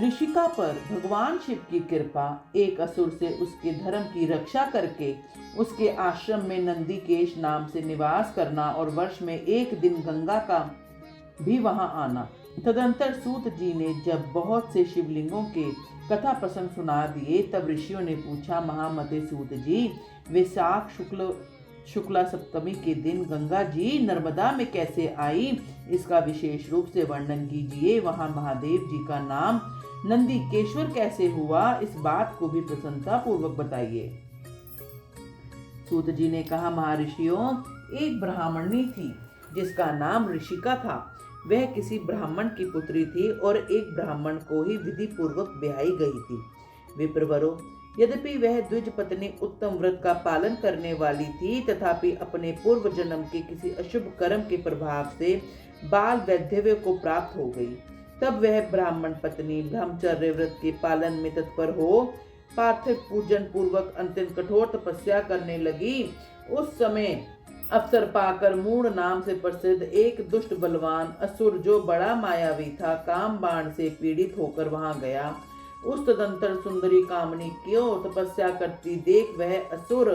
ऋषिका पर भगवान शिव की कृपा, एक असुर से उसके धर्म की रक्षा करके उसके आश्रम में नंदीकेश नाम से निवास करना और वर्ष में एक दिन गंगा का भी वहां आना। तदंतर सूत जी ने जब बहुत से शिवलिंगों के कथा प्रसंग सुना दिए, तब ऋषियों ने पूछा, महामते सूत जी, वैशाख शुक्ला सप्तमी के दिन गंगा जी नर्मदा में कैसे आई, इसका विशेष रूप से वर्णन कीजिए। वहां महादेव जी का नाम नंदीकेश्वर कैसे हुआ, इस बात को भी प्रसन्नता पूर्वक बताइए। सूत जी ने कहा, महर्षियों, एक ब्राह्मणी थी जिसका नाम ऋषिका था। वह किसी ब्राह्मण की पुत्री थी और एक ब्राह्मण को ही विधि पूर्वक ब्याही गई थी। विप्रवरों, यद्यपि वह द्विज पत्नी उत्तम व्रत का पालन करने वाली थी, तथापि अपने पूर्व जन्म के किसी अशुभ कर्म के प्रभाव से बाल वैधव्य को प्राप्त हो गई। तब वह ब्राह्मण पत्नी ब्रह्मचर्य व्रत के पालन में तत्पर हो पार्थिव पूजन पूर्वक अत्यंत कठोर तपस्या करने लगी। उस समय अवसर पाकर मूढ़ नाम से प्रसिद्ध एक दुष्ट बलवान असुर, जो बड़ा मायावी था, काम बाण से पीड़ित होकर वहां गया। उस तदंतर सुंदरी कामनी क्यों तपस्या करती देख वह असुर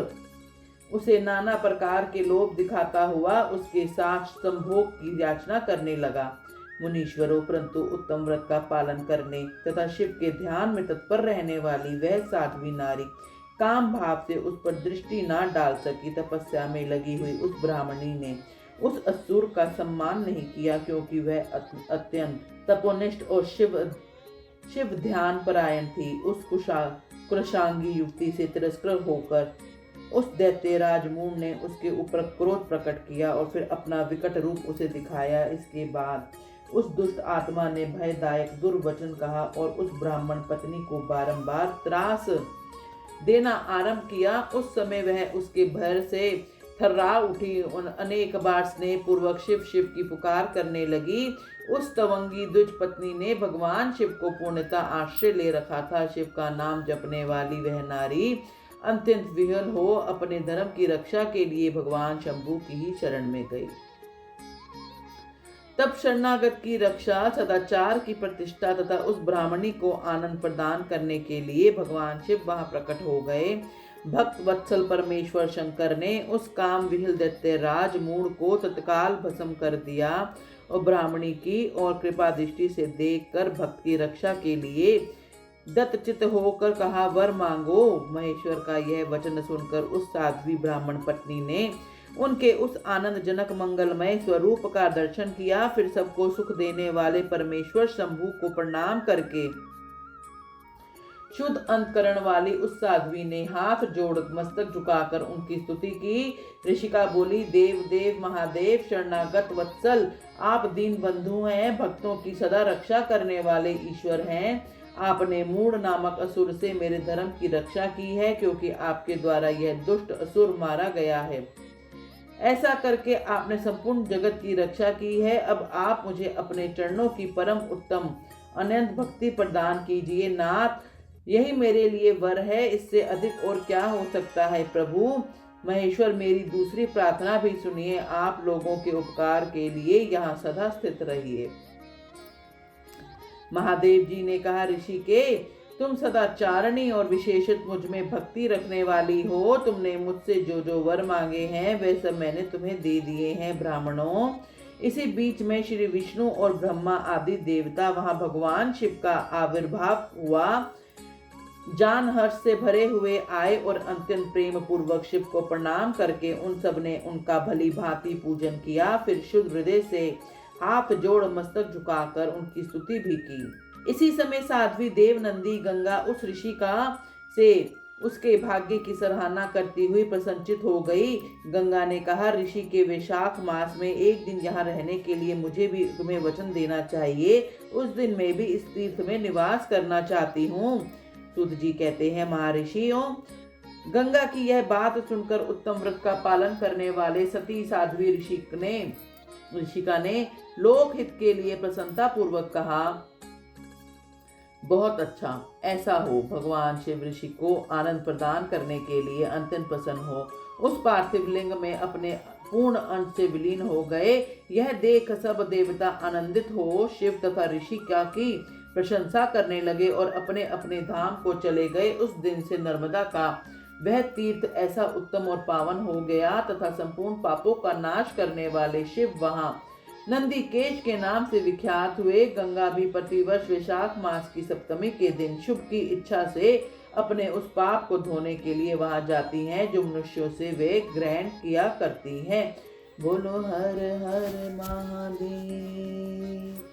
उसे नाना प्रकार के लोभ दिखाता हुआ उसके साथ संभोग की याचना करने लगा। मुनीश्वरों, परंतु उत्तम व्रत का पालन करने तथा शिव के ध्यान में तत्पर रहने वाली वह साध्वी नारी काम भाव से उस पर दृष्टि न डाल सकी। तपस्या में लगी हुई उस ब्राह्मणी ने उस असुर का सम्मान नहीं किया, क्योंकि वह अत्यंत तपोनिष्ठ और शिव ध्यान परायण थी। उस कुशांगी युवती से तिरस्कृत होकर उस दैत्यराज मूढ़ ने उसके ऊपर क्रोध प्रकट किया और फिर अपना विकट रूप उसे दिखाया। इसके बाद उस दुष्ट आत्मा ने भयदायक दुर्वचन कहा और उस ब्राह्मण पत्नी को बारंबार त्रास देना आरंभ किया। उस समय वह उसके भय से थर्रा उठी और अनेक बार स्नेह पूर्वक शिव शिव की पुकार करने लगी। उस तवंगी द्विज पत्नी ने भगवान शिव को पूर्णतः आश्रय ले रखा था। शिव का नाम जपने वाली वह नारी अत्यंत विह्वल हो अपने धर्म की रक्षा के लिए भगवान शंभु की ही शरण में गई। तब शरणागत की रक्षा, सदाचार की प्रतिष्ठा तथा उस ब्राह्मणी को आनंद प्रदान करने के लिए भगवान शिव वहां प्रकट हो गए। भक्त वत्सल परमेश्वर शंकर ने उस काम विहिल दैत्यराज मूढ़ को तत्काल भस्म कर दिया और ब्राह्मणी की और कृपा दृष्टि से देखकर भक्त की रक्षा के लिए दत्तचित होकर कहा, वर मांगो। महेश्वर का यह वचन सुनकर उस साध्वी ब्राह्मण पत्नी ने उनके उस आनंदजनक मंगलमय स्वरूप का दर्शन किया। फिर सबको सुख देने वाले परमेश्वर शंभु को प्रणाम करके शुद्ध अंतकरण वाली उस साध्वी ने हाथ जोड़ मस्तक झुकाकर उनकी स्तुति की। ऋषिका बोली, देव देव महादेव शरणागत वत्सल, आप दीन बंधु हैं, भक्तों की सदा रक्षा करने वाले ईश्वर हैं। आपने मूढ़ नामक असुर से मेरे धर्म की रक्षा की है, क्योंकि आपके द्वारा यह दुष्ट असुर मारा गया है। ऐसा करके आपने संपूर्ण जगत की रक्षा की है। अब आप मुझे अपने चरणों की परम उत्तम अनंत भक्ति प्रदान कीजिए। नाथ, यही मेरे लिए वर है, इससे अधिक और क्या हो सकता है। प्रभु महेश्वर, मेरी दूसरी प्रार्थना भी सुनिए। आप लोगों के उपकार के लिए यहाँ सदा स्थित रहिए। महादेव जी ने कहा, ऋषि के, तुम सदाचारणी और विशेषत मुझ में भक्ति रखने वाली हो। तुमने मुझसे जो जो वर मांगे हैं वे सब मैंने तुम्हें दे दिए हैं। ब्राह्मणों, इसी बीच में श्री विष्णु और ब्रह्मा आदि देवता वहां भगवान शिव का आविर्भाव हुआ। जान हर्ष से भरे हुए आए और अत्यंत प्रेम पूर्वक शिव को प्रणाम करके उन सब ने उनका भली भांति पूजन किया। फिर शुद्ध हृदय से हाथ जोड़ मस्तक झुकाकर उनकी स्तुति भी की। इसी समय साध्वी देव नंदी गंगा उस ऋषिका से उसके भाग्य की सराहना करती हुई प्रसन्नचित हो गई। गंगा ने कहा, ऋषि के वैशाख मास में एक दिन यहाँ रहने के लिए मुझे भी तुम्हें वचन देना चाहिए। उस दिन मैं भी इस तीर्थ में निवास करना चाहती हूँ। सूत जी कहते हैं, महर्षियों, गंगा की यह बात सुनकर उत्तम व्रत का पालन करने वाले सती साध्वी ऋषिका ने लोकहित के लिए प्रसन्नता पूर्वक कहा, बहुत अच्छा, ऐसा हो। भगवान शिव ऋषि को आनंद प्रदान करने के लिए अत्यंत प्रसन्न हो उस पार्थिव लिंग में अपने पूर्ण अंश से विलीन हो गए। यह देख सब देवता आनंदित हो शिव तथा ऋषिका की प्रशंसा करने लगे और अपने अपने धाम को चले गए। उस दिन से नर्मदा का वह तीर्थ ऐसा उत्तम और पावन हो गया तथा संपूर्ण पापों का नाश करने वाले शिव वहां नंदीकेश के नाम से विख्यात हुए। गंगा भी प्रतिवर्ष वैशाख मास की सप्तमी के दिन शुभ की इच्छा से अपने उस पाप को धोने के लिए वहां जाती हैं जो मनुष्यों से वे ग्रहण किया करती हैं। बोलो हर हर महादेव।